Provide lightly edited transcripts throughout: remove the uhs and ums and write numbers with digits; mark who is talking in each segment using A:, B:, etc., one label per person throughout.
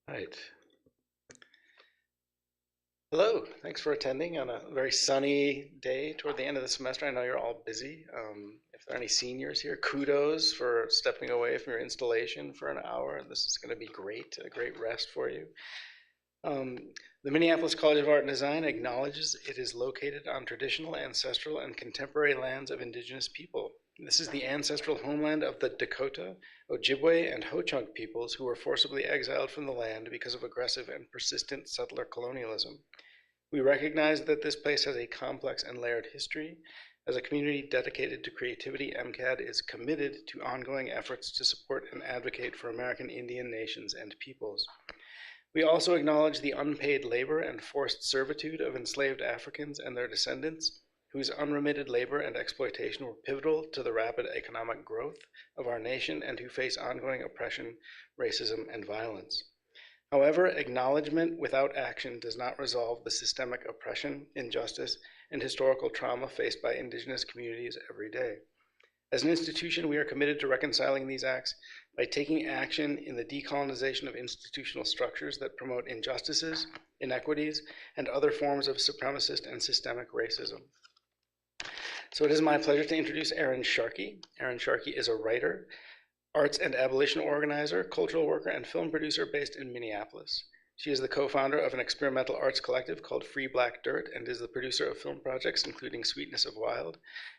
A: Right. Hello, thanks for attending on a very sunny day toward the end of the semester. I know you're all busy. If there are any seniors here, kudos for stepping away from your installation for an hour. This is going to be great, a great rest for you. The Minneapolis College of Art and Design acknowledges it is located on traditional, ancestral, and contemporary lands of indigenous people. This is the ancestral homeland of the Dakota, Ojibwe, and Ho-Chunk peoples who were forcibly exiled from the land because of aggressive and persistent settler colonialism. We recognize that this place has a complex and layered history. As a community dedicated to creativity, MCAD is committed to ongoing efforts to support and advocate for American Indian nations and peoples. We also acknowledge the unpaid labor and forced servitude of enslaved Africans and their descendants, whose unremitted labor and exploitation were pivotal to the rapid economic growth of our nation and who face ongoing oppression, racism, and violence. However, acknowledgement without action does not resolve the systemic oppression, injustice, and historical trauma faced by Indigenous communities every day. As an institution, we are committed to reconciling these acts by taking action in the decolonization of institutional structures that promote injustices, inequities, and other forms of supremacist and systemic racism. So it is my pleasure to introduce Erin Sharkey. Erin Sharkey is a writer, arts and abolition organizer, cultural worker, and film producer based in Minneapolis. She is the co-founder of an experimental arts collective called Free Black Dirt and is the producer of film projects including Sweetness of Wild,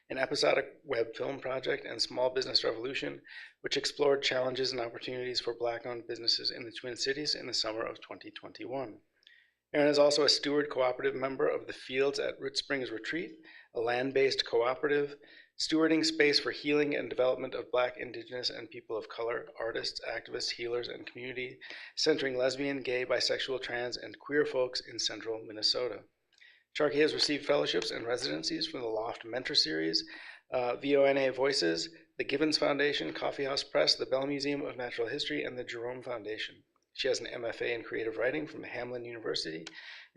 A: an episodic web film project, and Small Business Revolution, which explored challenges and opportunities for Black-owned businesses in the Twin Cities in the summer of 2021. Erin is also a steward cooperative member of the Fields at Root Springs Retreat, a land-based cooperative stewarding space for healing and development of Black, Indigenous, and people of color, artists, activists, healers, and community, centering lesbian, gay, bisexual, trans, and queer folks in central Minnesota. Sharkey has received fellowships and residencies from the Loft Mentor Series, VONA Voices, the Gibbons Foundation, Coffeehouse Press, the Bell Museum of Natural History, and the Jerome Foundation. She has an MFA in creative writing from Hamline University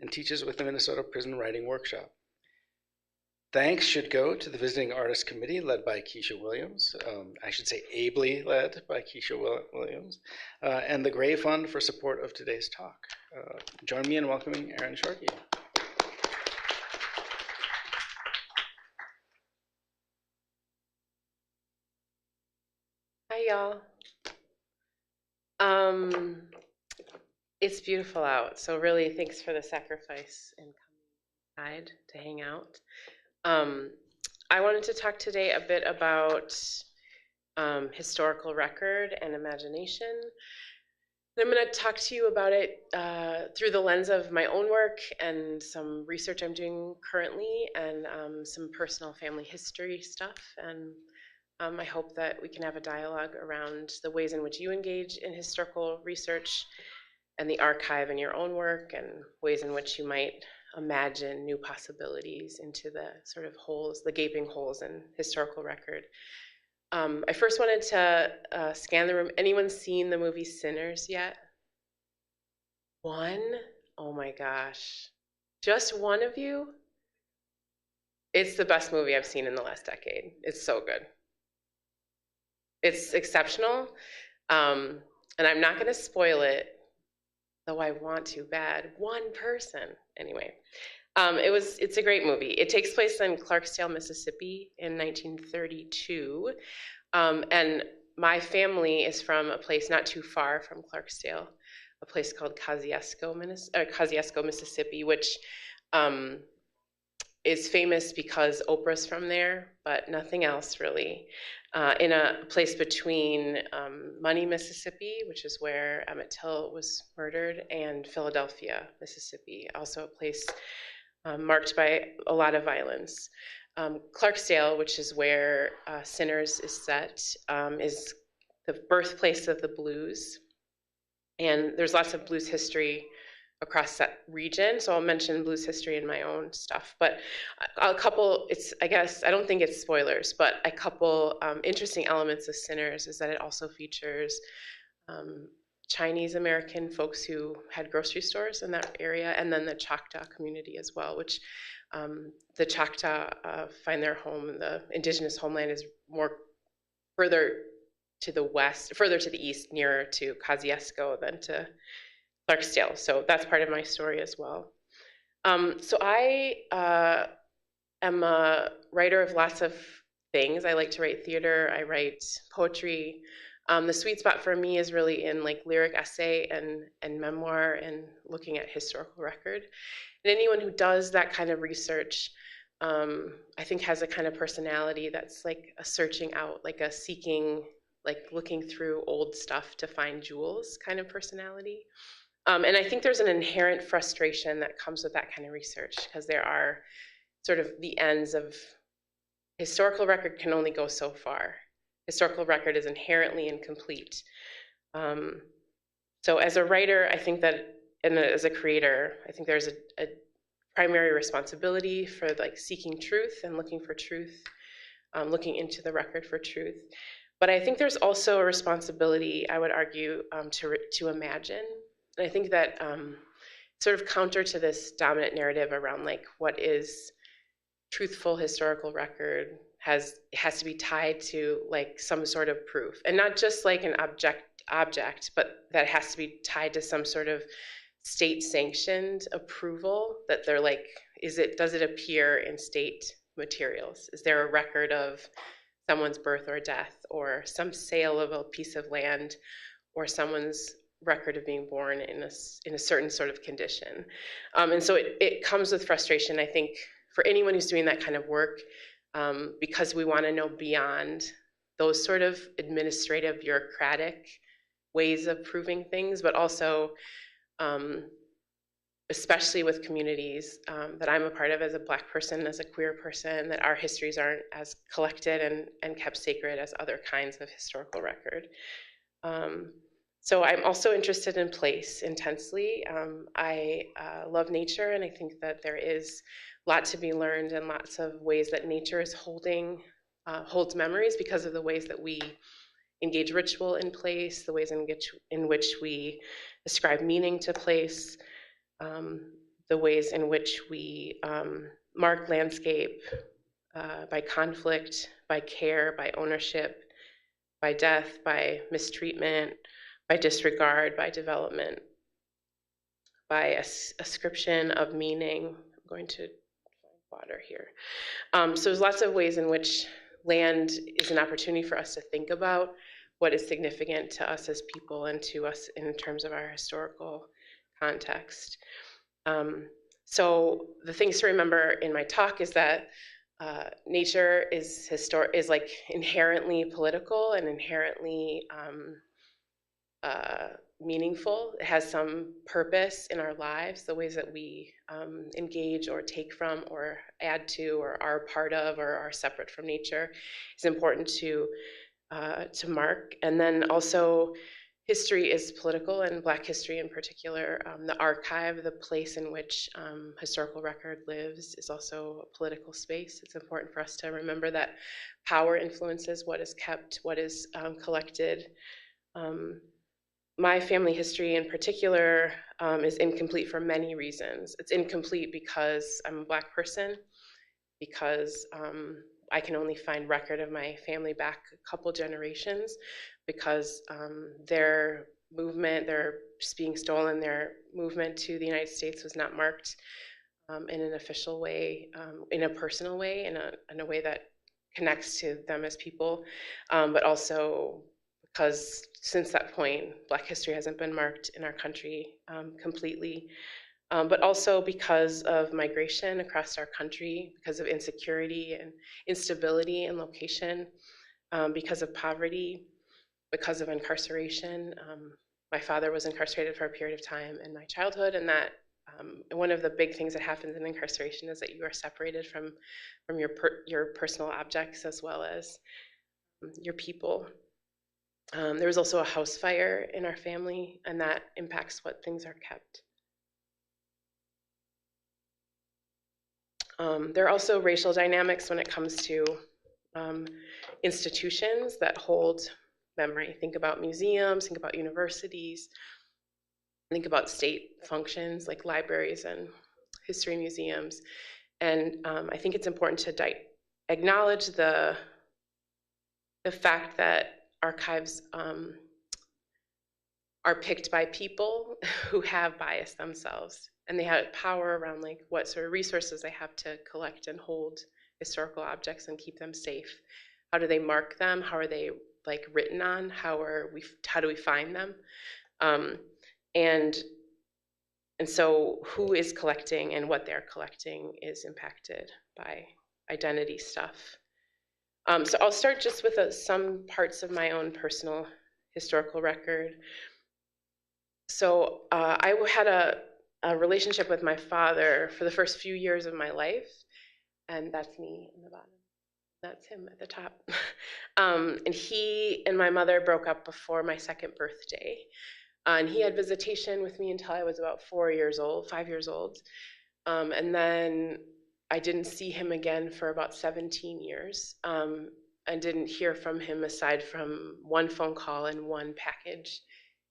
A: and teaches with the Minnesota Prison Writing Workshop. Thanks should go to the Visiting Artists Committee led by Keisha Williams, I should say ably led by Keisha Williams, and the Gray Fund for support of today's talk. Join me in welcoming Erin Sharkey.
B: Hi, y'all. It's beautiful out, so really thanks for the sacrifice and coming inside to hang out. I wanted to talk today a bit about historical record and imagination. And I'm going to talk to you about it through the lens of my own work and some research I'm doing currently and some personal family history stuff. And I hope that we can have a dialogue around the ways in which you engage in historical research and the archive in your own work and ways in which you might imagine new possibilities into the sort of holes, the gaping holes in historical record. I first wanted to scan the room. Anyone seen the movie Sinners yet? One? Oh my gosh. Just one of you? It's the best movie I've seen in the last decade. It's so good. It's exceptional. And I'm not going to spoil it, though I want to bad. One person. Anyway, it's a great movie. It takes place in Clarksdale, Mississippi in 1932. And my family is from a place not too far from Clarksdale, a place called Kosciuszko, Mississippi, which is famous because Oprah's from there, but nothing else really. In a place between Money, Mississippi, which is where Emmett Till was murdered, and Philadelphia, Mississippi, also a place marked by a lot of violence. Clarksdale, which is where Sinners is set, is the birthplace of the blues. And there's lots of blues history across that region, so I'll mention blues history in my own stuff. But a couple, I guess, I don't think it's spoilers, but a couple interesting elements of Sinners is that it also features Chinese American folks who had grocery stores in that area, and then the Choctaw community as well, which the Choctaw find their home. The indigenous homeland is more further to the west, further to the east, nearer to Kosciuszko than to Clarksdale. So that's part of my story as well. So I am a writer of lots of things. I like to write theater. I write poetry. The sweet spot for me is really in like lyric essay and memoir and looking at historical record. And anyone who does that kind of research, I think has a kind of personality that's like a searching out, like a seeking, like looking through old stuff to find jewels kind of personality. And I think there's an inherent frustration that comes with that kind of research, because there are sort of the ends of historical record can only go so far. Historical record is inherently incomplete. So as a writer, I think that, and as a creator, I think there's a primary responsibility for like seeking truth and looking for truth, looking into the record for truth. But I think there's also a responsibility, I would argue, to imagine. And I think that sort of counter to this dominant narrative around like what is truthful historical record has to be tied to like some sort of proof, and not just like an object, but that has to be tied to some sort of state sanctioned approval, that they're like, does it appear in state materials? Is there a record of someone's birth or death, or some sale of a piece of land, or someone's record of being born in a certain sort of condition? And so it comes with frustration, I think, for anyone who's doing that kind of work, because we want to know beyond those sort of administrative, bureaucratic ways of proving things, but also, especially with communities that I'm a part of as a Black person, as a queer person, that our histories aren't as collected and kept sacred as other kinds of historical record. So I'm also interested in place intensely. I love nature, and I think that there is a lot to be learned and lots of ways that nature is holds memories because of the ways that we engage ritual in place, the ways in which we ascribe meaning to place, the ways in which we mark landscape by conflict, by care, by ownership, by death, by mistreatment, by disregard, by development, by ascription of meaning. I'm going to find water here. So there's lots of ways in which land is an opportunity for us to think about what is significant to us as people and to us in terms of our historical context. So the things to remember in my talk is that nature is like inherently political and inherently meaningful. It has some purpose in our lives, the ways that we engage or take from or add to or are part of or are separate from nature is important to mark. And then also history is political, and Black history in particular. The archive, the place in which historical record lives, is also a political space. It's important for us to remember that power influences what is kept, what is collected. My family history in particular is incomplete for many reasons. It's incomplete because I'm a Black person, because I can only find record of my family back a couple generations, because their movement, their just being stolen, their movement to the United States was not marked in an official way, in a personal way, in a way that connects to them as people, but also because since that point, Black history hasn't been marked in our country completely, but also because of migration across our country, because of insecurity and instability in location, because of poverty, because of incarceration. My father was incarcerated for a period of time in my childhood, and that one of the big things that happens in incarceration is that you are separated from your personal objects as well as your people. There was also a house fire in our family, and that impacts what things are kept. There are also racial dynamics when it comes to institutions that hold memory. Think about museums, think about universities, think about state functions like libraries and history museums. And I think it's important to acknowledge the fact that archives are picked by people who have bias themselves, and they have power around like what sort of resources they have to collect and hold historical objects and keep them safe. How do they mark them? How are they like written on? How do we find them? And so who is collecting and what they're collecting is impacted by identity stuff. So I'll start just with some parts of my own personal historical record. So I had a relationship with my father for the first few years of my life, and that's me in the bottom. That's him at the top. And he and my mother broke up before my second birthday. And he had visitation with me until I was about 5 years old. And then I didn't see him again for about 17 years. And didn't hear from him aside from one phone call and one package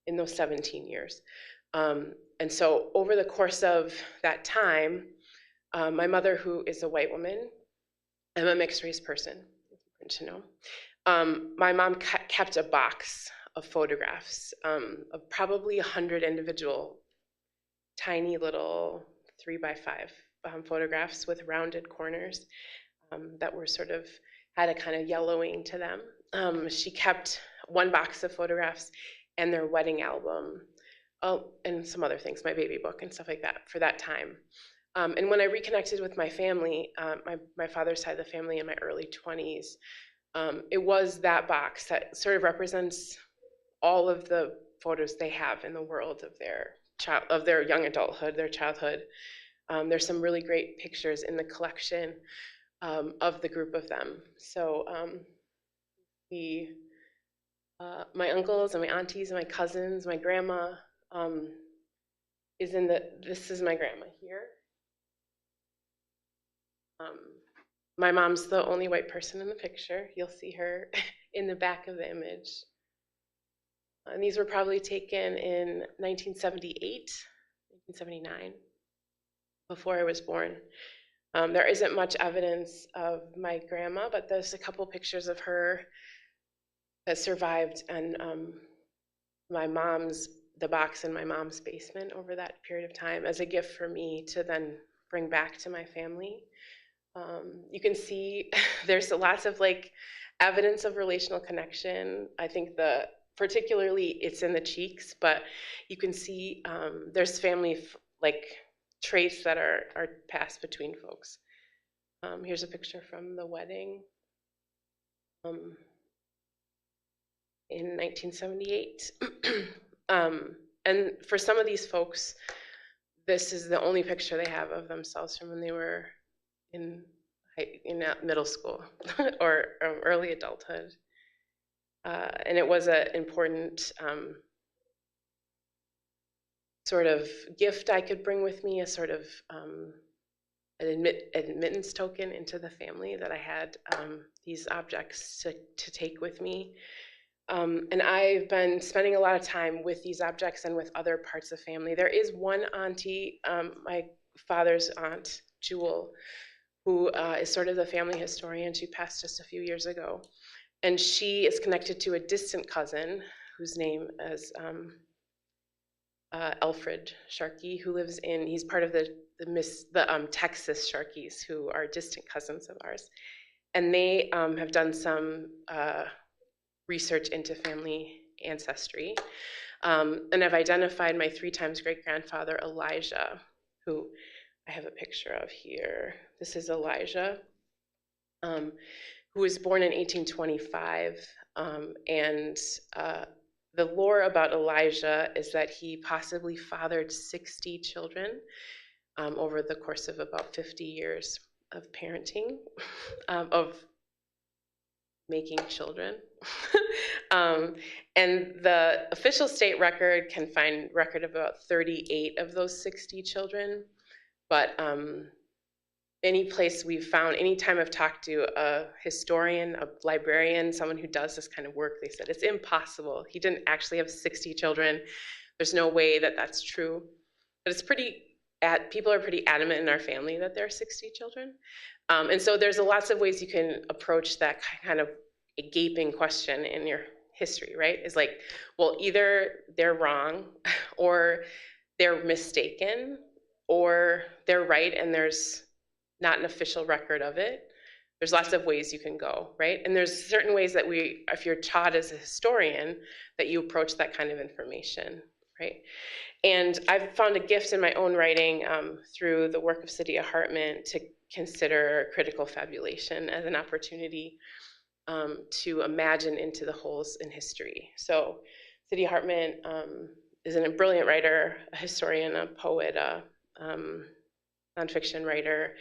B: in those 17 years. And so over the course of that time, my mother, who is a white woman, I'm a mixed race person, important to know. My mom kept a box of photographs of probably 100 individual, tiny little 3x5 photographs with rounded corners that were sort of, had a kind of yellowing to them. She kept one box of photographs and their wedding album, and some other things, my baby book and stuff like that for that time. And when I reconnected with my family, my father's side of the family in my early 20s, it was that box that sort of represents all of the photos they have in the world of their young adulthood, their childhood. There's some really great pictures in the collection of the group of them. So my uncles and my aunties and my cousins, my grandma this is my grandma here. My mom's the only white person in the picture. You'll see her in the back of the image. And these were probably taken in 1978, 1979, before I was born. There isn't much evidence of my grandma, but there's a couple pictures of her that survived, and the box in my mom's basement over that period of time as a gift for me to then bring back to my family. You can see there's lots of like evidence of relational connection. I think particularly it's in the cheeks, but you can see there's family like traits that are passed between folks. Here's a picture from the wedding in 1978. And for some of these folks, this is the only picture they have of themselves from when they were in middle school or early adulthood. And it was an important sort of gift I could bring with me, a sort of an admittance token into the family that I had these objects to take with me. And I've been spending a lot of time with these objects and with other parts of family. There is one auntie, my father's aunt, Jewel, who is sort of the family historian. She passed just a few years ago. And she is connected to a distant cousin whose name is Alfred Sharkey, who lives he's part of the Texas Sharkeys, who are distant cousins of ours. And they have done some research into family ancestry. And I've identified my 3 times great-grandfather, Elijah, who I have a picture of here. This is Elijah, who was born in 1825. And the lore about Elijah is that he possibly fathered 60 children over the course of about 50 years of parenting, of making children. And the official state record can find record of about 38 of those 60 children. But any place we've found, anytime I've talked to a historian, a librarian, someone who does this kind of work, they said it's impossible. He didn't actually have 60 children. There's no way that that's true. But it's people are pretty adamant in our family that there are 60 children. And so there's lots of ways you can approach that kind of a gaping question in your history, right? It's like, well, either they're wrong or they're mistaken or they're right and there's not an official record of it. There's lots of ways you can go, right? And there's certain ways that if you're taught as a historian, that you approach that kind of information, right? And I've found a gift in my own writing through the work of Cydia Hartman to consider critical fabulation as an opportunity to imagine into the holes in history. So Cydia Hartman is a brilliant writer, a historian, a poet, a nonfiction writer,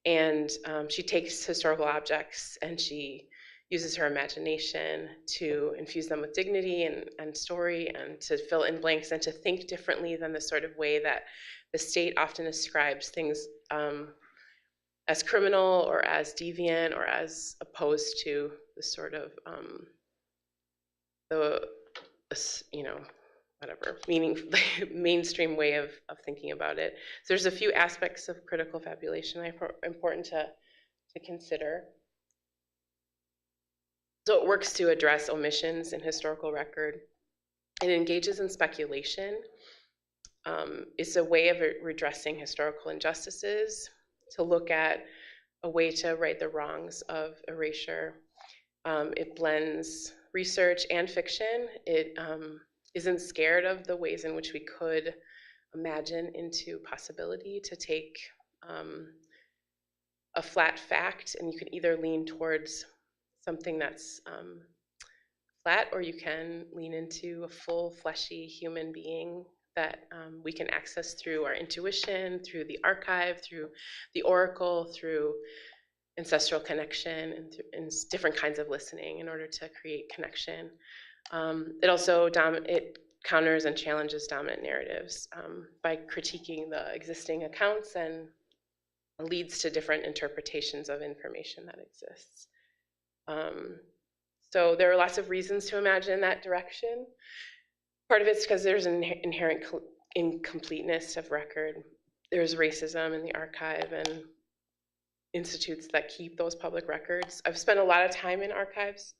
B: and she takes historical objects and she uses her imagination to infuse them with dignity and story and to fill in blanks and to think differently than the sort of way that the state often ascribes things as criminal or as deviant or as opposed to the sort of mainstream way of thinking about it. So there's a few aspects of critical fabulation that are important to consider. So it works to address omissions in historical record. It engages in speculation. It's a way of redressing historical injustices, to look at a way to right the wrongs of erasure. It blends research and fiction. It isn't scared of the ways in which we could imagine into possibility, to take a flat fact, and you can either lean towards something that's flat, or you can lean into a full, fleshy human being that we can access through our intuition, through the archive, through the oracle, through ancestral connection, and different kinds of listening in order to create connection. It also it counters and challenges dominant narratives by critiquing the existing accounts and leads to different interpretations of information that exists. So there are lots of reasons to imagine in that direction. Part of it's because there's an inherent incompleteness of record. There's racism in the archive and institutes that keep those public records. I've spent a lot of time in archives.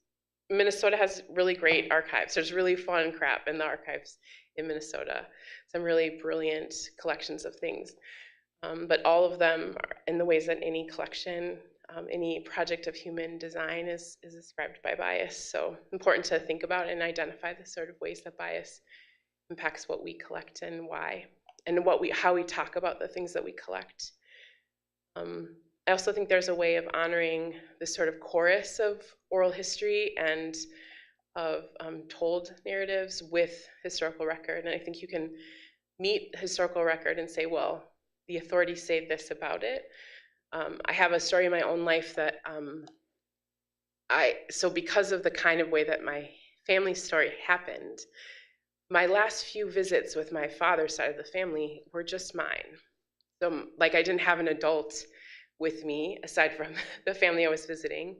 B: Minnesota has really great archives. There's really fun crap in the archives in Minnesota. Some really brilliant collections of things. But all of them are in the ways that any collection, any project of human design is ascribed by bias. So important to think about and identify the sort of ways that bias impacts what we collect and why, and how we talk about the things that we collect. I also think there's a way of honoring this sort of chorus of oral history and of told narratives with historical record. And I think you can meet historical record and say, well, the authorities say this about it. I have a story in my own life that so because of the kind of way that my family story happened, my last few visits with my father's side of the family were just mine. So like I didn't have an adult with me, aside from the family I was visiting,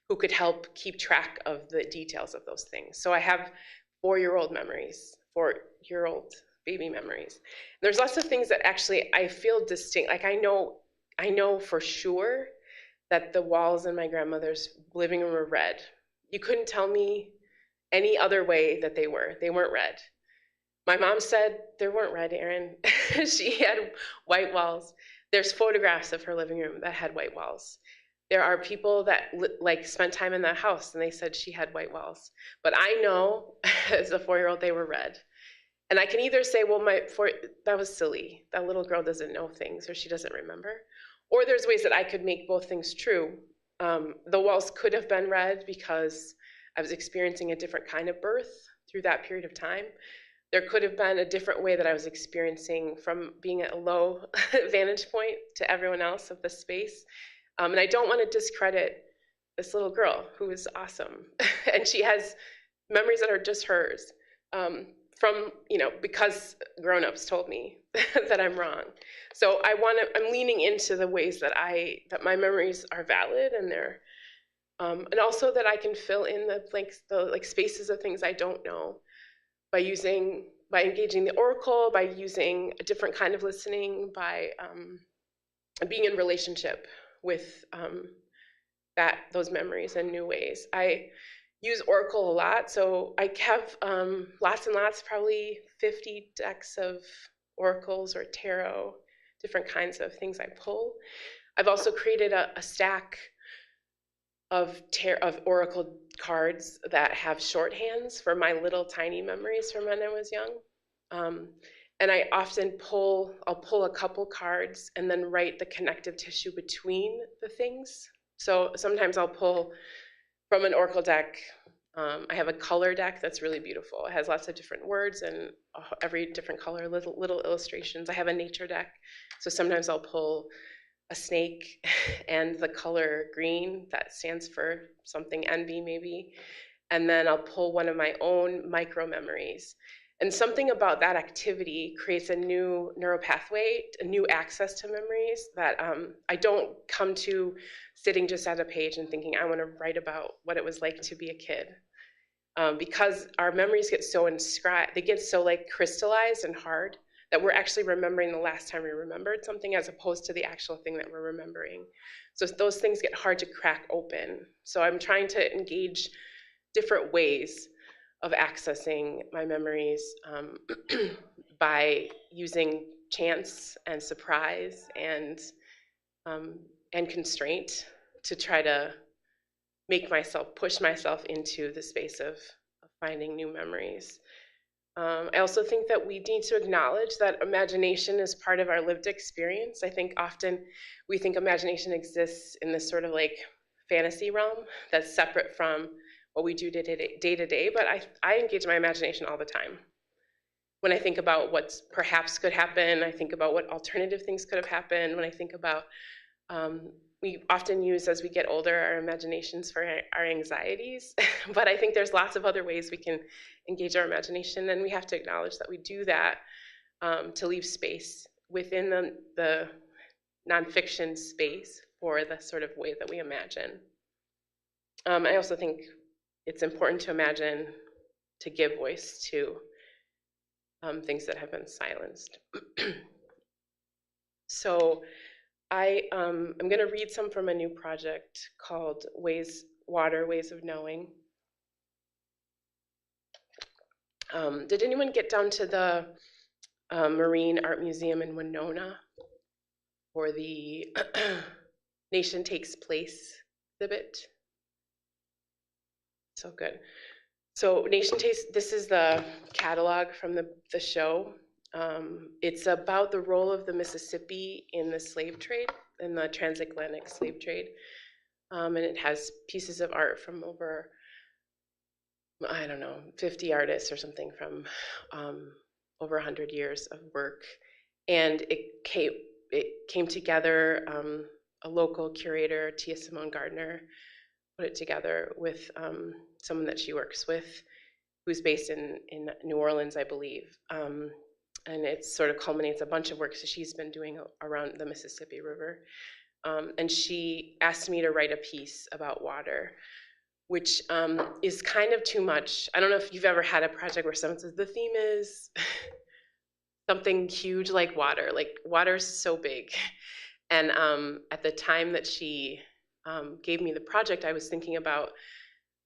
B: who could help keep track of the details of those things. So I have 4-year-old memories, 4-year-old baby memories. There's lots of things that actually I feel distinct. Like I know for sure that the walls in my grandmother's living room were red. You couldn't tell me any other way that they were. They weren't red. My mom said there weren't red, Erin. She had white walls. There's photographs of her living room that had white walls. There are people that like spent time in that house and they said she had white walls. But I know as a 4-year-old they were red. And I can either say, well, that was silly. That little girl doesn't know things or she doesn't remember. Or there's ways that I could make both things true. The walls could have been red because I was experiencing a different kind of birth through that period of time. There could have been a different way that I was experiencing from being at a low vantage point to everyone else of the space. And I don't want to discredit this little girl who is awesome. And she has memories that are just hers. From, because grown-ups told me that I'm wrong. So I'm leaning into the ways that my memories are valid and they're, and also that I can fill in the spaces of things I don't know by engaging the oracle, by using a different kind of listening, by being in relationship with those memories in new ways. I use oracle a lot, so I have lots and lots, probably 50 decks of oracles or tarot, different kinds of things I pull. I've also created a stack of oracle cards that have shorthands for my little tiny memories from when I was young. And I often I'll pull a couple cards and then write the connective tissue between the things. So sometimes I'll pull from an oracle deck. I have a color deck that's really beautiful. It has lots of different words and every different color, little illustrations. I have a nature deck. So sometimes I'll pull a snake and the color green that stands for something, envy maybe. And then I'll pull one of my own micro memories. And something about that activity creates a new neural pathway, a new access to memories that I don't come to sitting just at a page and thinking, I want to write about what it was like to be a kid. Because our memories get so inscribed, they get so crystallized and hard that we're actually remembering the last time we remembered something as opposed to the actual thing that we're remembering. So those things get hard to crack open. So I'm trying to engage different ways of accessing my memories by using chance and surprise and constraint to try to push myself into the space of finding new memories. I also think that we need to acknowledge that imagination is part of our lived experience. I think often we think imagination exists in this sort of fantasy realm that's separate from what we do day to day, but I engage my imagination all the time. When I think about what's perhaps could happen, I think about what alternative things could have happened. When I think about, we often use, as we get older, our imaginations for our anxieties, but I think there's lots of other ways we can engage our imagination, and we have to acknowledge that we do that to leave space within the nonfiction space for the sort of way that we imagine. I also think it's important to imagine, to give voice to things that have been silenced. So I'm going to read some from a new project called Ways of Knowing. Did anyone get down to the Marine Art Museum in Winona for the Nation Takes Place exhibit? So good. So Nation Takes, this is the catalog from the show. It's about the role of the Mississippi in the slave trade, in the transatlantic slave trade. And it has pieces of art from over, 50 artists or something from over 100 years of work. And it came together, a local curator, Tia Simone Gardner, put it together with someone that she works with, who's based in New Orleans, I believe. And it sort of culminates a bunch of work that she's been doing around the Mississippi River. And she asked me to write a piece about water, which is kind of too much. I don't know if you've ever had a project where someone says, the theme is something huge like water. Like, water's so big. And at the time that she gave me the project, I was thinking about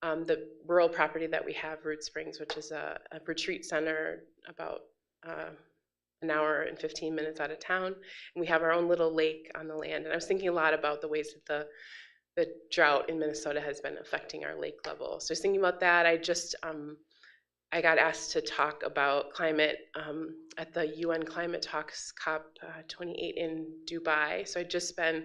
B: the rural property that we have, Root Springs, which is a retreat center about an hour and 15 minutes out of town, and we have our own little lake on the land. And I was thinking a lot about the ways that the drought in Minnesota has been affecting our lake level. So I was thinking about that. I got asked to talk about climate at the UN Climate Talks COP 28 in Dubai. So I'd just been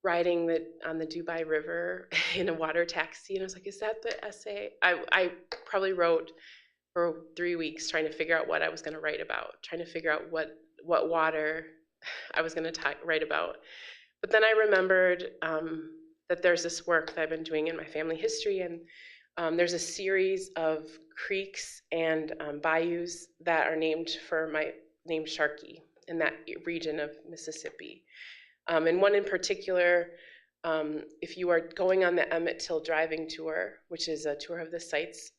B: riding on the Dubai River in a water taxi, and I was like, is that the essay? I probably wrote for 3 weeks trying to figure out what I was going to write about, trying to figure out what water I was going to write about. But then I remembered that there's this work that I've been doing in my family history, and there's a series of creeks and bayous that are named Sharkey in that region of Mississippi. And one in particular, if you are going on the Emmett Till driving tour, which is a tour of the sites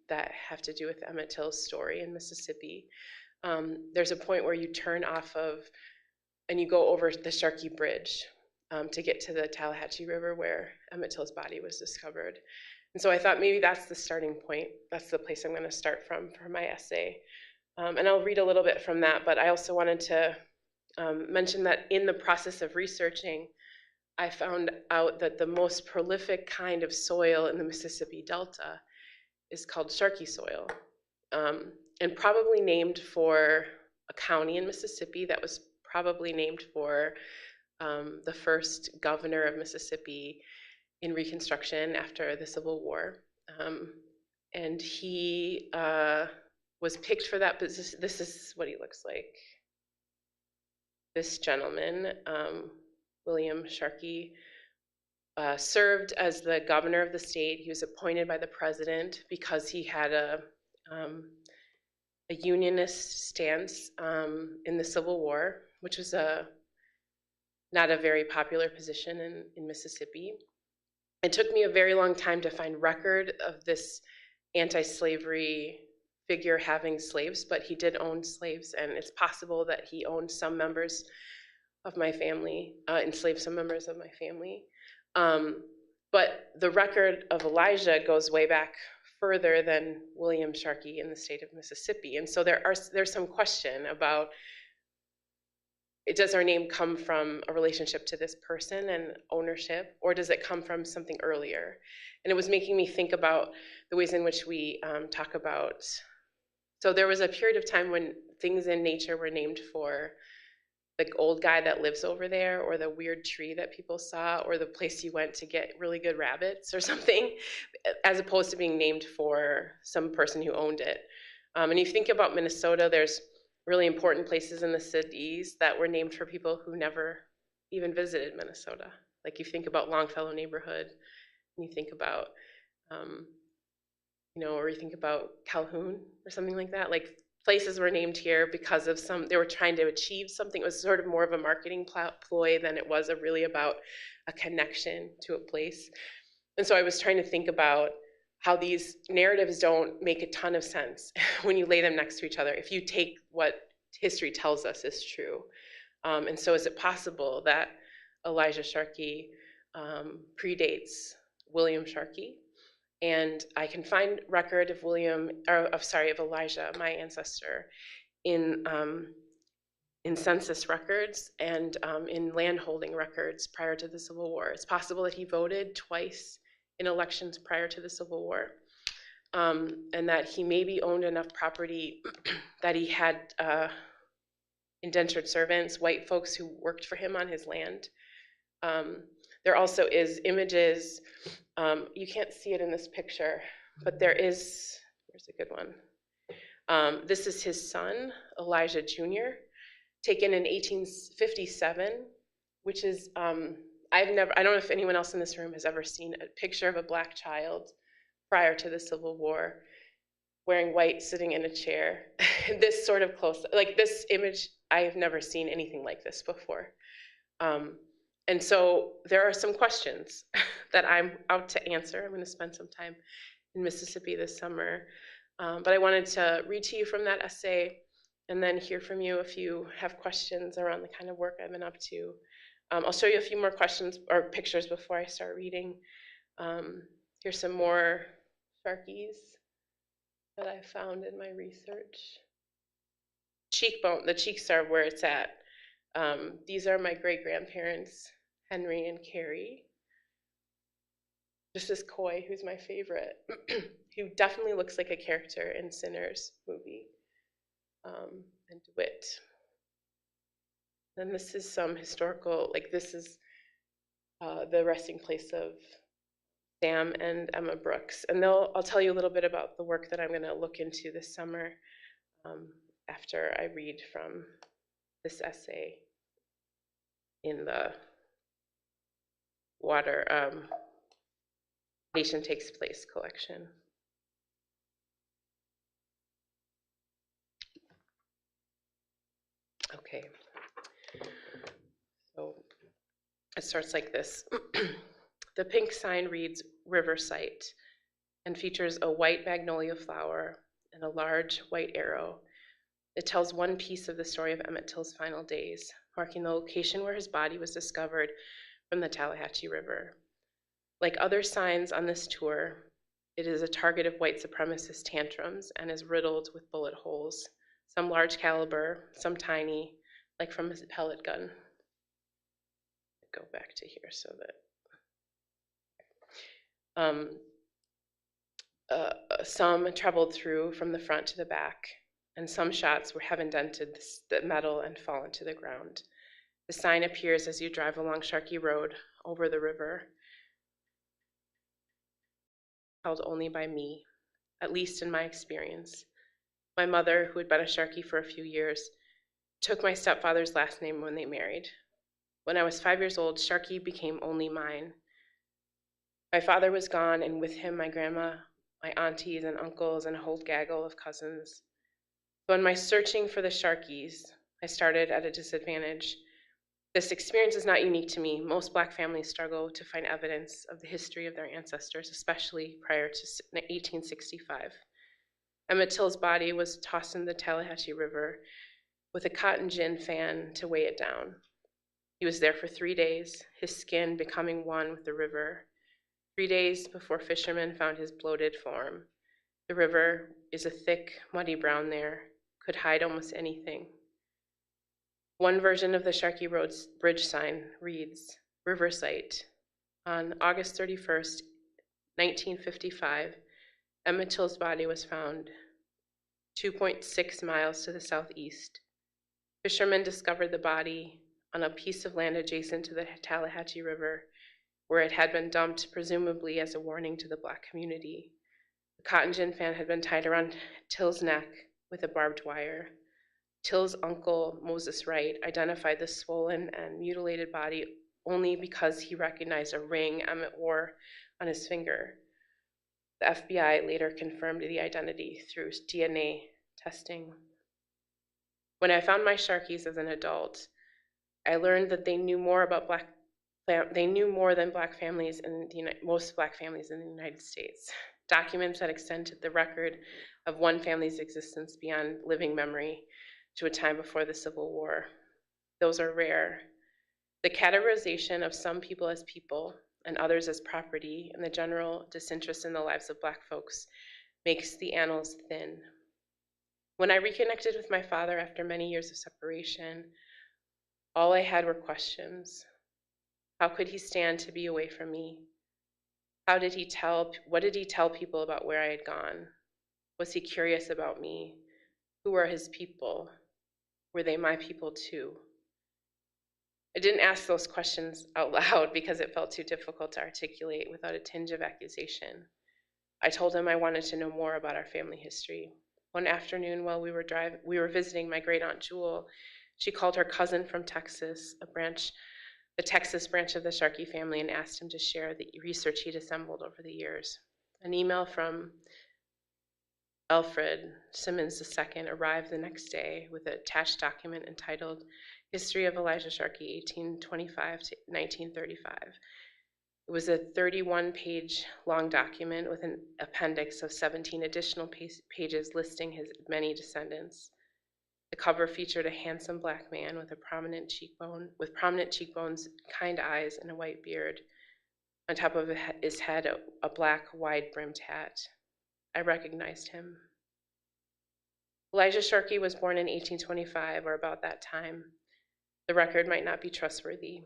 B: that have to do with Emmett Till's story in Mississippi, there's a point where you turn off of and you go over the Sharkey Bridge to get to the Tallahatchie River where Emmett Till's body was discovered. And so I thought maybe that's the starting point. That's the place I'm going to start from for my essay. And I'll read a little bit from that, but I also wanted to mention that in the process of researching, I found out that the most prolific kind of soil in the Mississippi Delta is called Sharkey soil, and probably named for a county in Mississippi that was probably named for the first governor of Mississippi in Reconstruction after the Civil War. And he was picked for that position. This is what he looks like. This gentleman, William Sharkey, served as the governor of the state. He was appointed by the president because he had a unionist stance in the Civil War, which was not a very popular position in Mississippi. It took me a very long time to find record of this anti-slavery figure having slaves, but he did own slaves, and it's possible that he owned some members of my family, enslaved some members of my family. But the record of Elijah goes way back further than William Sharkey in the state of Mississippi. And so there's some question about, does our name come from a relationship to this person and ownership, or does it come from something earlier? And it was making me think about the ways in which we talk about, so there was a period of time when things in nature were named for the old guy that lives over there, or the weird tree that people saw, or the place you went to get really good rabbits or something, as opposed to being named for some person who owned it. And you think about Minnesota, there's really important places in the cities that were named for people who never even visited Minnesota. Like you think about Longfellow neighborhood, and you think about, or you think about Calhoun or something like that. Like places were named here because of they were trying to achieve something. It was sort of more of a marketing ploy than it was really about a connection to a place. And so I was trying to think about how these narratives don't make a ton of sense when you lay them next to each other, if you take what history tells us is true. And so is it possible that Elijah Sharkey predates William Sharkey? And I can find record of Elijah, my ancestor, in census records and in landholding records prior to the Civil War. It's possible that he voted twice in elections prior to the Civil War, and that he maybe owned enough property that he had indentured servants, white folks who worked for him on his land. There also is images, you can't see it in this picture, but where's a good one? This is his son, Elijah Jr., taken in 1857, which is, I don't know if anyone else in this room has ever seen a picture of a black child prior to the Civil War, wearing white, sitting in a chair. This sort of close, like this image, I have never seen anything like this before. And so there are some questions that I'm out to answer. I'm going to spend some time in Mississippi this summer. But I wanted to read to you from that essay and then hear from you if you have questions around the kind of work I've been up to. I'll show you a few more questions or pictures before I start reading. Here's some more Sharkies that I found in my research. cheekbone, the cheeks are where it's at. These are my great-grandparents, Henry and Carrie. This is Coy, who's my favorite, who definitely looks like a character in Sinners movie, and DeWitt. Then this is some historical, like this is the resting place of Sam and Emma Brooks. And I'll tell you a little bit about the work that I'm going to look into this summer after I read from this essay in the Nation Takes Place collection. Okay, so it starts like this. The pink sign reads Riversite and features a white magnolia flower and a large white arrow. It tells one piece of the story of Emmett Till's final days, marking the location where his body was discovered from the Tallahatchie River. Like other signs on this tour, it is a target of white supremacist tantrums and is riddled with bullet holes, some large caliber, some tiny, like from a pellet gun. Go back to here so that some traveled through from the front to the back, and some shots have indented the metal and fallen to the ground. The sign appears as you drive along Sharkey Road over the river, held only by me, at least in my experience. My mother, who had been a Sharkey for a few years, took my stepfather's last name when they married. When I was 5 years old, Sharkey became only mine. My father was gone, and with him my grandma, my aunties and uncles, and a whole gaggle of cousins. So in my searching for the Sharkeys, I started at a disadvantage. This experience is not unique to me. Most Black families struggle to find evidence of the history of their ancestors, especially prior to 1865. Emmett Till's body was tossed in the Tallahatchie River with a cotton gin fan to weigh it down. He was there for 3 days, his skin becoming one with the river. 3 days before fishermen found his bloated form. The river is a thick, muddy brown there, could hide almost anything. One version of the Sharkey Road's bridge sign reads, Riversite. On August 31st, 1955, Emmett Till's body was found 2.6 miles to the southeast. Fishermen discovered the body on a piece of land adjacent to the Tallahatchie River, where it had been dumped, presumably as a warning to the Black community. The cotton gin fan had been tied around Till's neck with a barbed wire. Till's uncle, Moses Wright, identified the swollen and mutilated body only because he recognized a ring Emmett wore on his finger. The FBI later confirmed the identity through DNA testing. When I found my Sharkeys as an adult, I learned that they knew more than Black families in most Black families in the United States. Documents that extend to the record of one family's existence beyond living memory to a time before the Civil War. Those are rare. The categorization of some people as people and others as property and the general disinterest in the lives of Black folks makes the annals thin. When I reconnected with my father after many years of separation, all I had were questions. How could he stand to be away from me? What did he tell people about where I had gone? Was he curious about me? Who were his people? Were they my people too? I didn't ask those questions out loud because it felt too difficult to articulate without a tinge of accusation. I told him I wanted to know more about our family history. One afternoon while we were visiting my great aunt Jewel, she called her cousin from Texas, the Texas branch of the Sharkey family, and asked him to share the research he'd assembled over the years. An email from Alfred Simmons II arrived the next day with an attached document entitled History of Elijah Sharkey, 1825 to 1935. It was a 31-page long document with an appendix of 17 additional pages listing his many descendants. The cover featured a handsome Black man with prominent cheekbones, kind eyes, and a white beard. On top of his head, a black, wide-brimmed hat. I recognized him. Elijah Sharkey was born in 1825 or about that time. The record might not be trustworthy.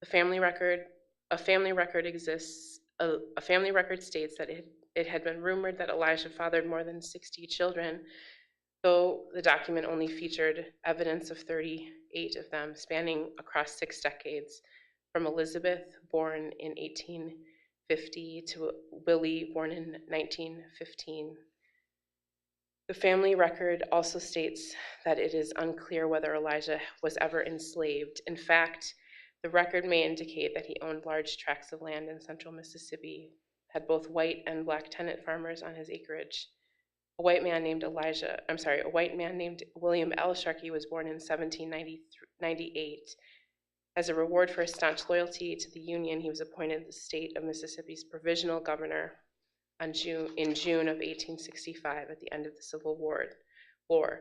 B: A family record exists. A family record states that it had been rumored that Elijah fathered more than 60 children, though the document only featured evidence of 38 of them, spanning across 6 decades, from Elizabeth, born in 1850, to Willie, born in 1915. The family record also states that it is unclear whether Elijah was ever enslaved. In fact, the record may indicate that he owned large tracts of land in central Mississippi, had both white and black tenant farmers on his acreage. A white man named William L. Sharkey was born in 1798. As a reward for his staunch loyalty to the Union, he was appointed the state of Mississippi's provisional governor in June of 1865 at the end of the Civil War.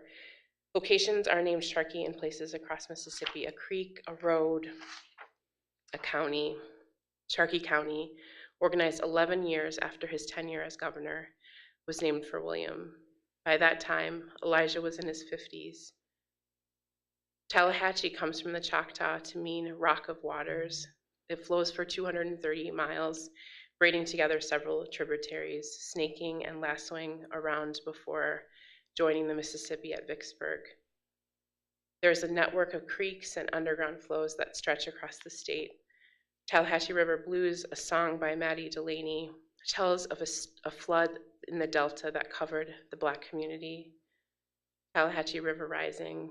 B: Locations are named Sharkey in places across Mississippi: a creek, a road, a county. Sharkey County, organized 11 years after his tenure as governor, was named for William. By that time, Elijah was in his 50s. Tallahatchie comes from the Choctaw to mean rock of waters. It flows for 230 miles, braiding together several tributaries, snaking and lassoing around before joining the Mississippi at Vicksburg. There's a network of creeks and underground flows that stretch across the state. Tallahatchie River Blues, a song by Maddie Delaney, tells of a flood in the delta that covered the Black community. Tallahatchie River Rising,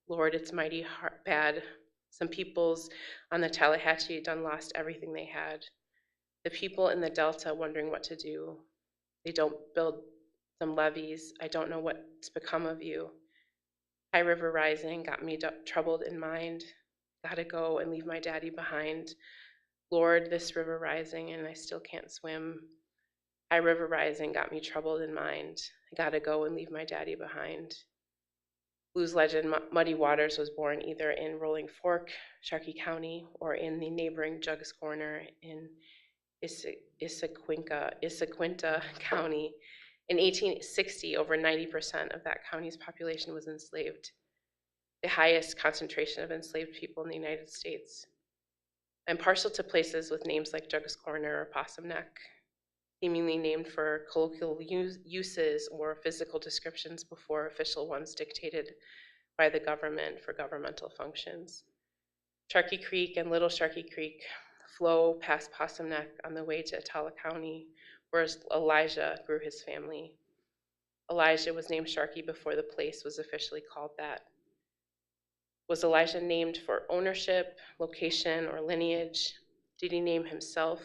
B: Lord, it's mighty bad. Some peoples on the Tallahatchie done lost everything they had. The people in the delta wondering what to do. They don't build some levees. I don't know what's become of you. High River Rising got me troubled in mind. Gotta go and leave my daddy behind. Lord, this river rising and I still can't swim. High River Rising got me troubled in mind. I gotta go and leave my daddy behind. Blues legend Muddy Waters was born either in Rolling Fork, Sharkey County, or in the neighboring Jugs Corner in Issaquinta County. In 1860, over 90% of that county's population was enslaved, the highest concentration of enslaved people in the United States. I'm partial to places with names like Jugs Corner or Possum Neck, seemingly named for colloquial uses or physical descriptions before official ones dictated by the government for governmental functions. Sharkey Creek and Little Sharkey Creek flow past Possum Neck on the way to Attala County, where Elijah grew his family. Elijah was named Sharkey before the place was officially called that. Was Elijah named for ownership, location, or lineage? Did he name himself?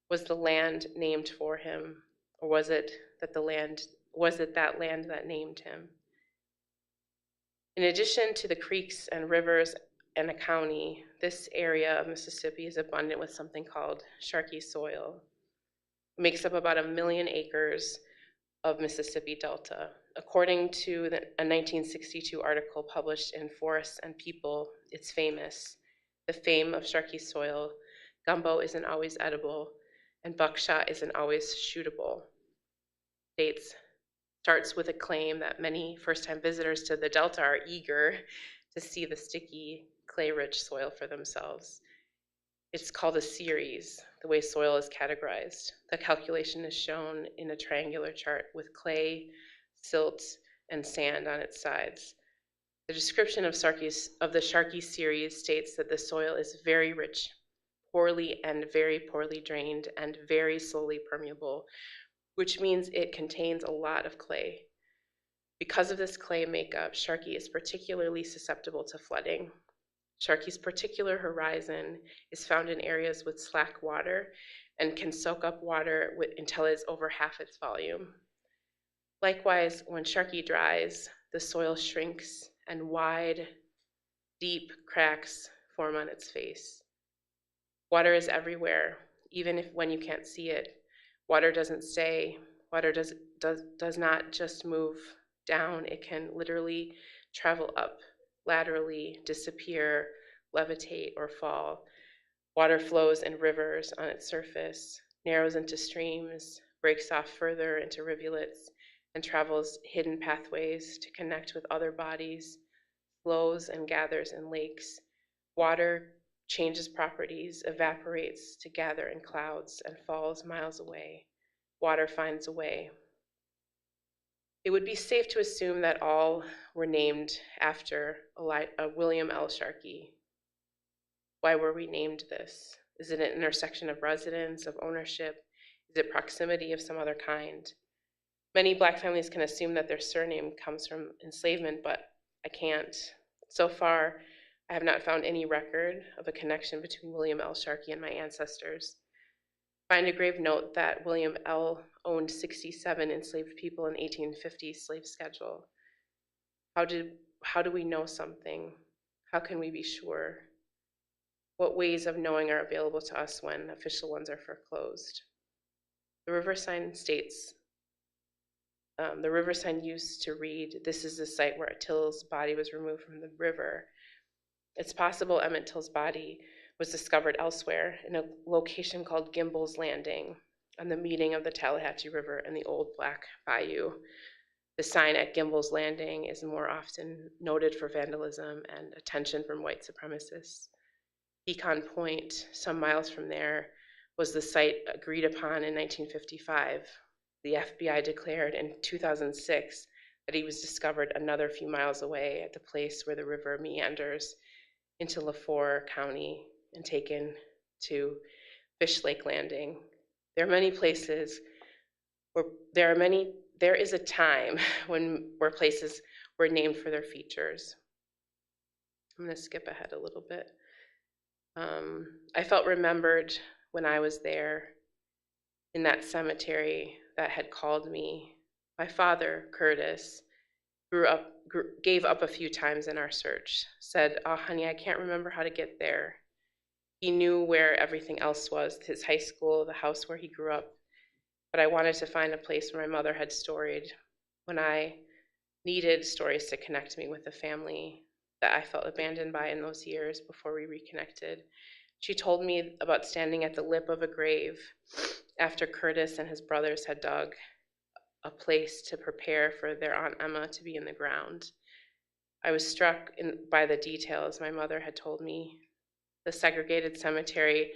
B: Was the land named for him, or was it that land that named him? In addition to the creeks and rivers and a county, this area of Mississippi is abundant with something called Sharkey soil. It makes up about 1 million acres of Mississippi Delta. According to a 1962 article published in Forests and People, it's famous. The fame of Sharkey soil: gumbo isn't always edible, and buckshot isn't always shootable. Starts with a claim that many first-time visitors to the Delta are eager to see the sticky, clay-rich soil for themselves. It's called a series, the way soil is categorized. The calculation is shown in a triangular chart with clay, silt, and sand on its sides. The description of the Sharkey series states that the soil is very rich, poorly and very poorly drained, and very slowly permeable, which means it contains a lot of clay. Because of this clay makeup, Sharkey is particularly susceptible to flooding. Sharkey's particular horizon is found in areas with slack water and can soak up water until it's over half its volume. Likewise, when Sharkey dries, the soil shrinks and wide, deep cracks form on its face. Water is everywhere, even when you can't see it. Water doesn't stay. Water does not just move down. It can literally travel up, laterally, disappear, levitate, or fall. Water flows in rivers on its surface, narrows into streams, breaks off further into rivulets, and travels hidden pathways to connect with other bodies, flows and gathers in lakes. Water changes properties, evaporates to gather in clouds, and falls miles away. Water finds a way. It would be safe to assume that all were named after William L. Sharkey. Why were we named this? Is it an intersection of residence, of ownership? Is it proximity of some other kind? Many Black families can assume that their surname comes from enslavement, but I can't. So far, I have not found any record of a connection between William L. Sharkey and my ancestors. Find a grave note that William L. owned 67 enslaved people in 1850 slave schedule. How do we know something? How can we be sure? What ways of knowing are available to us when official ones are foreclosed? The river sign states, the river sign used to read, "This is the site where Till's body was removed from the river." It's possible Emmett Till's body was discovered elsewhere in a location called Gimbel's Landing on the meeting of the Tallahatchie River and the Old Black Bayou. The sign at Gimbel's Landing is more often noted for vandalism and attention from white supremacists. Beacon Point, some miles from there, was the site agreed upon in 1955. The FBI declared in 2006 that he was discovered another few miles away at the place where the river meanders into LaFleur County and taken to Fish Lake Landing. There are many places where there is a time where places were named for their features. I'm going to skip ahead a little bit. I felt remembered when I was there in that cemetery that had called me. My father, Curtis, gave up a few times in our search, said, "Oh, honey, I can't remember how to get there." He knew where everything else was, his high school, the house where he grew up, but I wanted to find a place where my mother had storied when I needed stories to connect me with the family that I felt abandoned by in those years before we reconnected. She told me about standing at the lip of a grave after Curtis and his brothers had dug a place to prepare for their Aunt Emma to be in the ground. I was struck by the details my mother had told me. The segregated cemetery,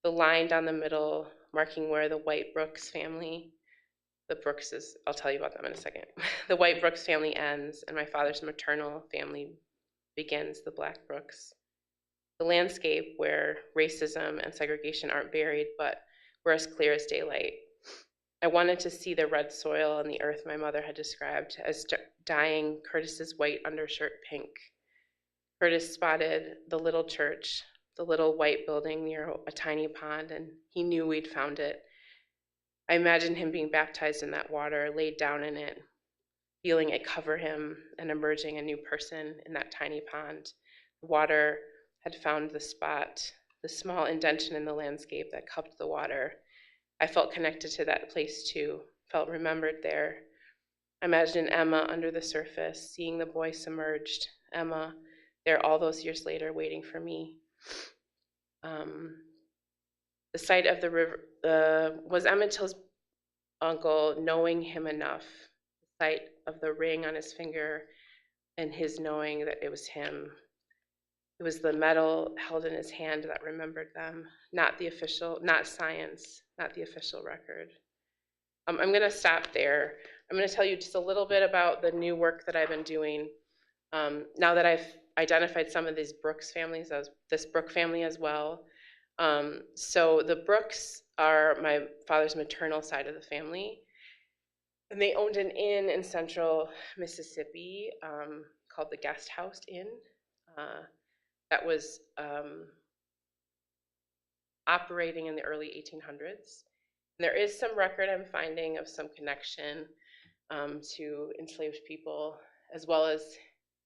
B: the line down the middle, marking where the White Brooks family, I'll tell you about them in a second. The White Brooks family ends, and my father's maternal family begins, the Black Brooks. The landscape where racism and segregation aren't buried, but were as clear as daylight. I wanted to see the red soil and the earth my mother had described as dyeing Curtis's white undershirt pink. Curtis spotted the little church, the little white building near a tiny pond, and he knew we'd found it. I imagined him being baptized in that water, laid down in it, feeling it cover him and emerging a new person in that tiny pond. The water had found the spot, the small indentation in the landscape that cupped the water. I felt connected to that place too, felt remembered there. I imagined Emma under the surface, seeing the boy submerged, Emma there all those years later waiting for me. The sight of the river was Emmett Till's uncle knowing him enough. The sight of the ring on his finger and his knowing that it was him. It was the medal held in his hand that remembered them, not science, not the official record. I'm going to stop there. I'm going to tell you just a little bit about the new work that I've been doing. Now that I've identified some of these Brooks families, this Brook family as well. So the Brooks are my father's maternal side of the family. And they owned an inn in central Mississippi called the Guest House Inn. That was operating in the early 1800s. And there is some record I'm finding of some connection to enslaved people, as well as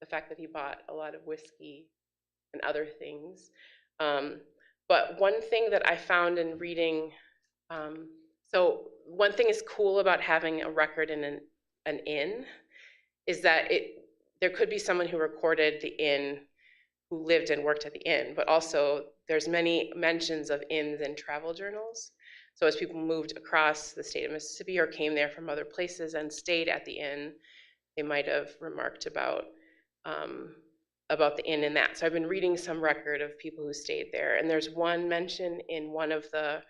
B: the fact that he bought a lot of whiskey and other things. But one thing that I found in reading, so one thing is cool about having a record in an inn is that there could be someone who recorded the inn who lived and worked at the inn, but also there's many mentions of inns in travel journals. So as people moved across the state of Mississippi or came there from other places and stayed at the inn, they might have remarked about the inn and that. So I've been reading some record of people who stayed there, and there's one mention in one of the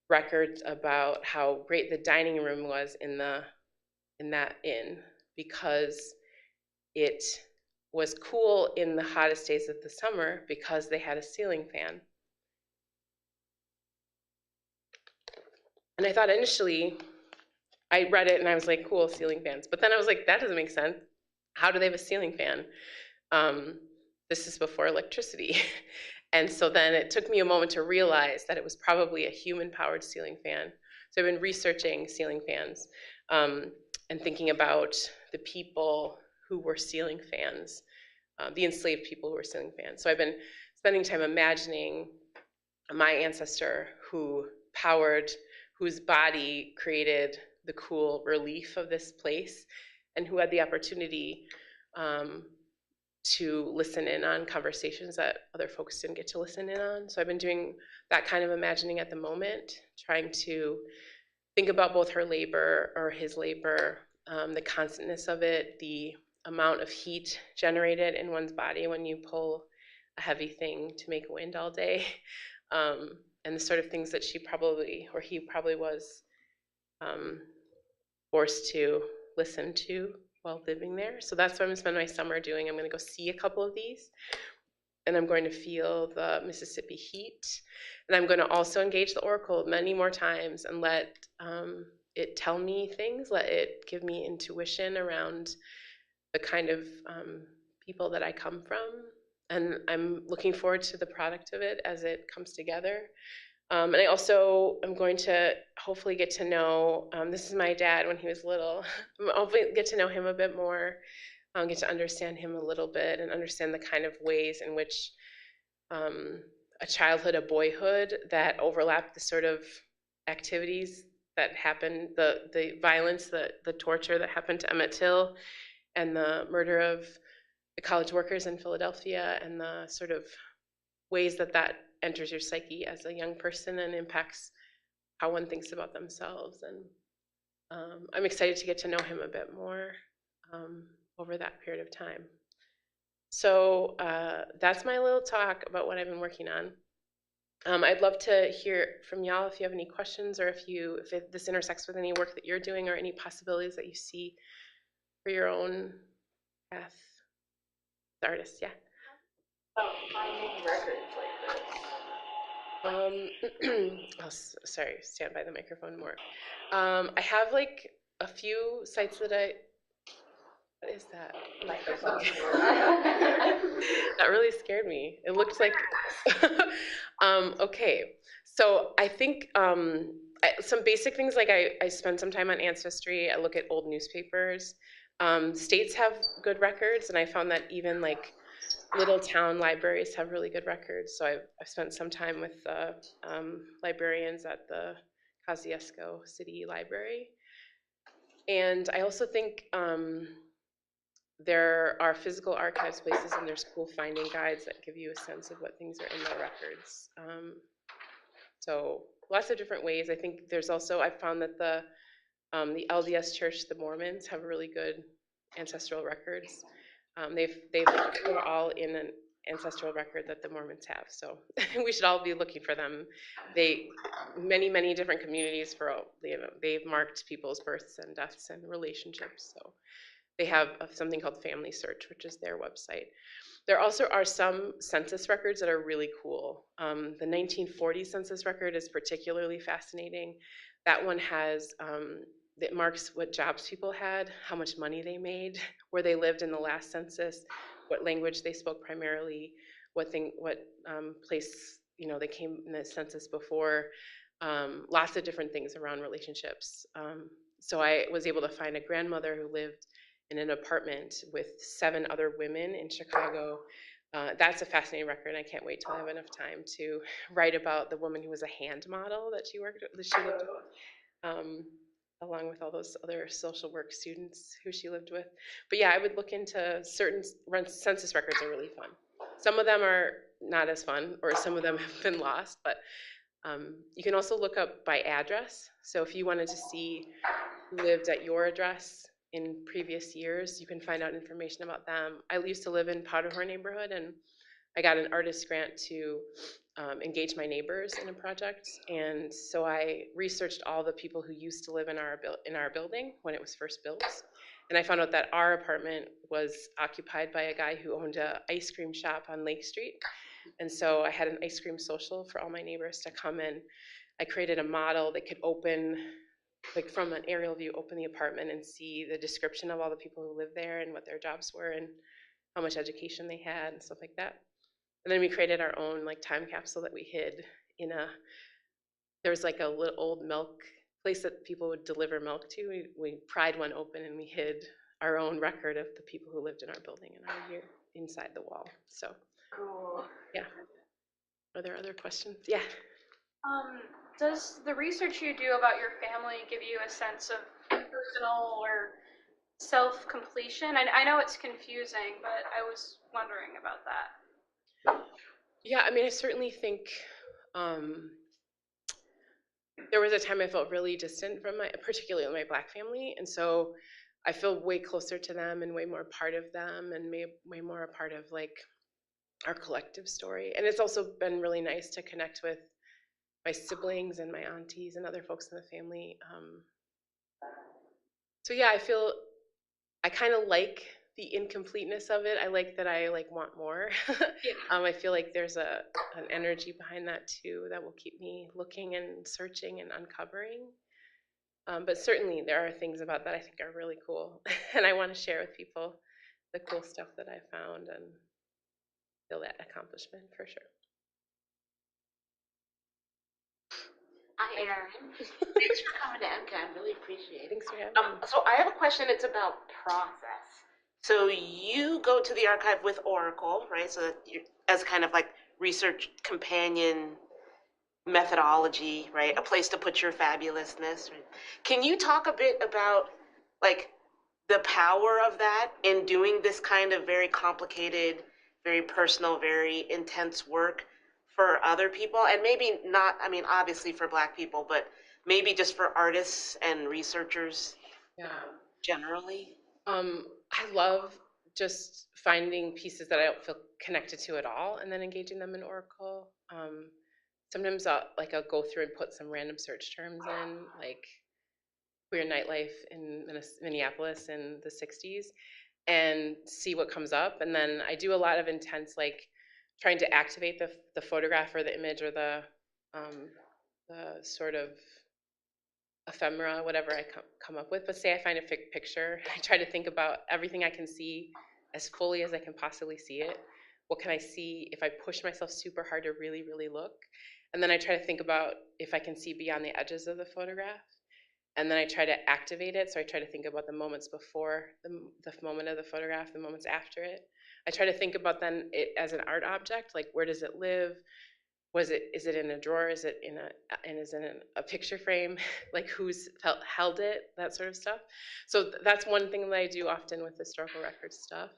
B: records about how great the dining room was in that inn because it was cool in the hottest days of the summer because they had a ceiling fan. And I thought initially, I read it and I was like, cool, ceiling fans. But then I was like, that doesn't make sense. How do they have a ceiling fan? This is before electricity. And so then it took me a moment to realize that it was probably a human-powered ceiling fan. So I've been researching ceiling fans and thinking about the people who were ceiling fans, the enslaved people who were ceiling fans. So I've been spending time imagining my ancestor whose body created the cool relief of this place, and who had the opportunity to listen in on conversations that other folks didn't get to listen in on. So I've been doing that kind of imagining at the moment, trying to think about both her labor or his labor, the constantness of it, the amount of heat generated in one's body when you pull a heavy thing to make wind all day, and the sort of things that she probably, or he probably was forced to listen to while living there. So that's what I'm going to spend my summer doing. I'm going to go see a couple of these, and I'm going to feel the Mississippi heat. And I'm going to also engage the oracle many more times and let it tell me things, let it give me intuition around the kind of people that I come from. And I'm looking forward to the product of it as it comes together. And I also am going to hopefully get to know, this is my dad when he was little, hopefully get to know him a bit more, get to understand him a little bit and understand the kind of ways in which a childhood, a boyhood that overlap the sort of activities that happened, the violence, the torture that happened to Emmett Till and the murder of the college workers in Philadelphia, and the sort of ways that that enters your psyche as a young person and impacts how one thinks about themselves. And I'm excited to get to know him a bit more over that period of time. So that's my little talk about what I've been working on. I'd love to hear from y'all if you have any questions, or if this intersects with any work that you're doing or any possibilities that you see for your own path. The artist, yeah.
C: Finding records like this.
B: Sorry, stand by the microphone more. I have like a few sites that what is that? That really scared me. It looked like, okay. So I think some basic things, like I spend some time on Ancestry. I look at old newspapers. States have good records, and I found that even like little town libraries have really good records. So I've spent some time with librarians at the Kosciuszko City Library. And I also think there are physical archives places, and there's cool finding guides that give you a sense of what things are in their records. So lots of different ways. I think there's also, I found that the LDS Church, the Mormons, have really good ancestral records. They're all in an ancestral record that the Mormons have, so we should all be looking for them. Many different communities they've marked people's births and deaths and relationships. So they have something called Family Search, which is their website. There also are some census records that are really cool. The 1940 census record is particularly fascinating. That one has it marks what jobs people had, how much money they made, where they lived in the last census, what language they spoke primarily, what place they came in the census before, lots of different things around relationships. So I was able to find a grandmother who lived in an apartment with 7 other women in Chicago. That's a fascinating record, and I can't wait till I have enough time to write about the woman who was a hand model that she lived with. Along with all those other social work students who she lived with. But yeah, I would look into certain census records are really fun. Some of them are not as fun, or some of them have been lost, but You can also look up by address. So if you wanted to see who lived at your address in previous years, you can find out information about them. I used to live in Powderhorn neighborhood, and I got an artist grant to engage my neighbors in a project. And so I researched all the people who used to live in our building when it was first built. And I found out that our apartment was occupied by a guy who owned an ice cream shop on Lake Street. And so I had an ice cream social for all my neighbors to come in. I created a model that could open, like from an aerial view, open the apartment and see the description of all the people who lived there and what their jobs were and how much education they had and stuff like that. And then we created our own like time capsule that we hid in there was like a little old milk place that people would deliver milk to. We pried one open and we hid our own record of the people who lived in our building in our year inside the wall. So
C: Cool.
B: yeah. Are there other questions? Yeah.
D: Does the research you do about your family give you a sense of personal or self-completion? I know it's confusing, but I was wondering about that.
B: Yeah, I mean, I certainly think there was a time I felt really distant from particularly my Black family, and so I feel way closer to them and way more a part of them and way more a part of like our collective story. And it's also been really nice to connect with my siblings and my aunties and other folks in the family. So yeah, I kind of like the incompleteness of it. I like that I like want more.
D: Yeah.
B: I feel like there's an energy behind that too that will keep me looking and searching and uncovering. But certainly there are things about that I think are really cool, and I want to share with people the cool stuff that I found and feel that accomplishment for sure.
C: Hi, Erin. Thanks for coming to MCAD. Really appreciate it.
B: Thanks for having me.
C: So I have a question. It's about process. So you go to the archive with Oracle, right? So that you're, as kind of like research companion methodology, right? A place to put your fabulousness. Right? Can you talk a bit about like the power of that in doing this kind of very complicated, very personal, very intense work for other people? And maybe not, I mean, obviously for Black people, but maybe just for artists and researchers
B: Yeah.
C: generally?
B: I love just finding pieces that I don't feel connected to at all and then engaging them in Oracle. Sometimes I'll go through and put some random search terms in, like queer nightlife in Minneapolis in the 60s, and see what comes up. And then I do a lot of intense, like trying to activate the photograph or the image or the sort of ephemera, whatever I come up with. But say I find a picture, I try to think about everything I can see as fully as I can possibly see it. What can I see if I push myself super hard to really, really look? And then I try to think about if I can see beyond the edges of the photograph. And then I try to activate it. So I try to think about the moments before the moment of the photograph, the moments after it. I try to think about then it as an art object, like where does it live? Is it in a drawer? Is it in a picture frame? Like who's held it? That sort of stuff. So that's one thing that I do often with historical record stuff.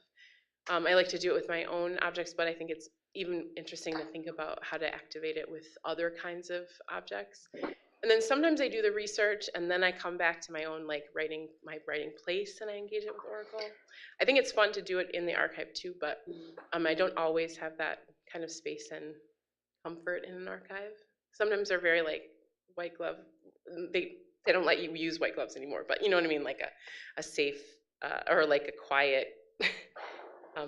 B: I like to do it with my own objects, but I think it's even interesting to think about how to activate it with other kinds of objects. And then sometimes I do the research and then I come back to my own like writing place and I engage it with Oracle. I think it's fun to do it in the archive too, but I don't always have that kind of space and comfort in an archive. Sometimes they're very like white glove. They don't let you use white gloves anymore, but you know what I mean, like a safe or like a quiet,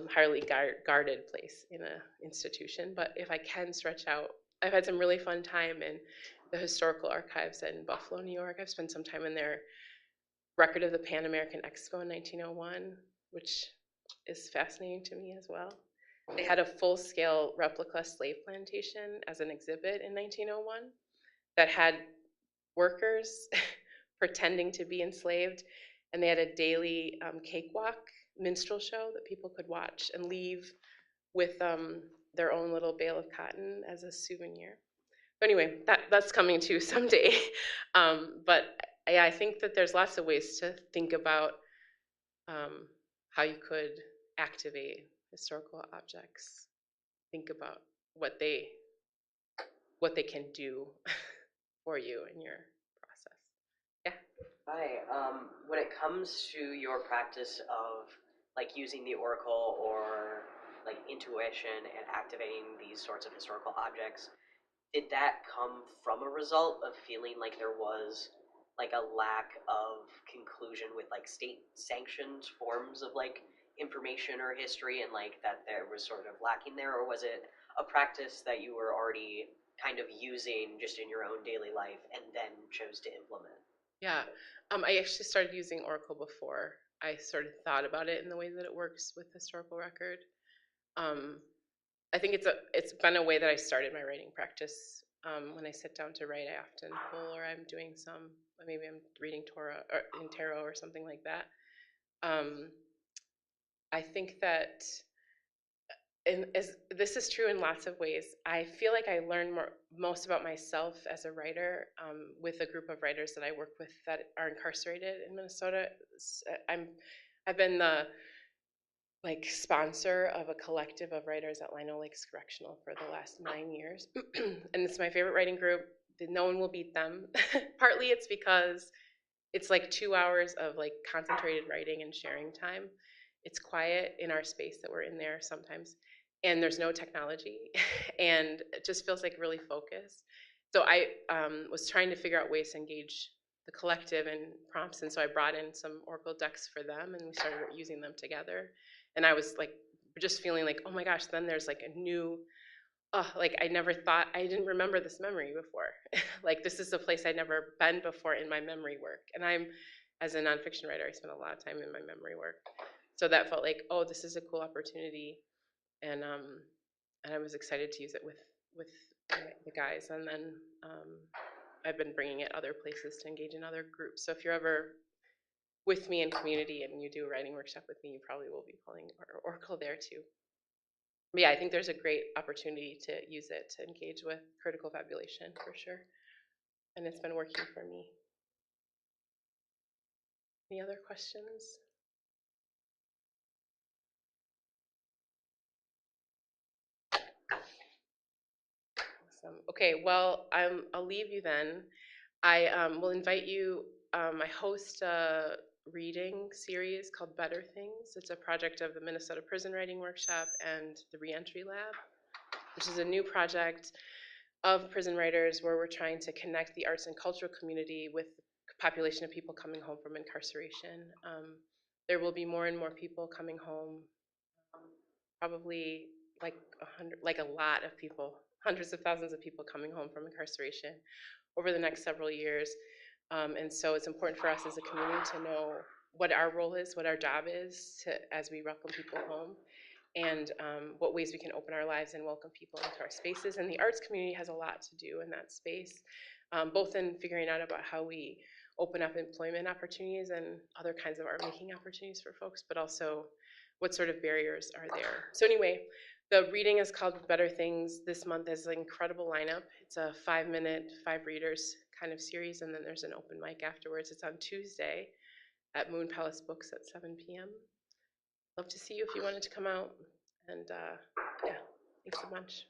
B: highly guarded place in an institution. But if I can stretch out, I've had some really fun time in the historical archives in Buffalo, New York. I've spent some time in their record of the Pan American Expo in 1901, which is fascinating to me as well. They had a full-scale replica slave plantation as an exhibit in 1901 that had workers pretending to be enslaved, and they had a daily cakewalk minstrel show that people could watch and leave with their own little bale of cotton as a souvenir. But anyway, that's coming too someday. But yeah, I think that there's lots of ways to think about how you could activate historical objects. Think about what they what they can do for you in your process. Yeah.
E: Hi. When it comes to your practice of like using the oracle or like intuition and activating these sorts of historical objects, did that come from a result of feeling like there was like a lack of conclusion with like state sanctioned forms of like information or history, and like that there was sort of lacking there, or was it a practice that you were already kind of using just in your own daily life and then chose to implement?
B: Yeah, I actually started using Oracle before I sort of thought about it in the way that it works with historical record. I think it's been a way that I started my writing practice. When I sit down to write, I often pull, or I'm doing maybe I'm reading Torah or in tarot or something like that. I think that, and this is true in lots of ways. I feel like I learn most about myself as a writer with a group of writers that I work with that are incarcerated in Minnesota. I've been the sponsor of a collective of writers at Lino Lakes Correctional for the last 9 years, and it's my favorite writing group. No one will beat them. Partly it's because it's like 2 hours of like concentrated writing and sharing time. It's quiet in our space that we're in there sometimes, and there's no technology, and it just feels like really focused. So I was trying to figure out ways to engage the collective and prompts, and so I brought in some Oracle decks for them, and we started using them together. And I was like, just feeling like, oh my gosh, then there's like a new, like I didn't remember this memory before. Like this is a place I'd never been before in my memory work. And as a nonfiction writer, I spent a lot of time in my memory work. So that felt like, oh, this is a cool opportunity. And I was excited to use it with the guys. And then I've been bringing it other places to engage in other groups. So if you're ever with me in community and you do a writing workshop with me, you probably will be pulling Oracle there too. But yeah, I think there's a great opportunity to use it to engage with critical fabulation for sure. And it's been working for me. Any other questions? Awesome. Okay, well, I'll leave you then. I will invite you, I host a reading series called Better Things. It's a project of the Minnesota Prison Writing Workshop and the Reentry Lab, which is a new project of prison writers where we're trying to connect the arts and cultural community with the population of people coming home from incarceration. There will be more and more people coming home, probably like 100, like a lot of people, hundreds of thousands of people coming home from incarceration over the next several years. And so it's important for us as a community to know what our role is, what our job is as we welcome people home, and what ways we can open our lives and welcome people into our spaces. And the arts community has a lot to do in that space, both in figuring out about how we open up employment opportunities and other kinds of art making opportunities for folks, but also what sort of barriers are there. So anyway, the reading is called Better Things. This month is an incredible lineup. It's a 5-minute, 5 readers kind of series, and then there's an open mic afterwards. It's on Tuesday at Moon Palace Books at 7 p.m. Love to see you if you wanted to come out. And yeah, thanks a bunch.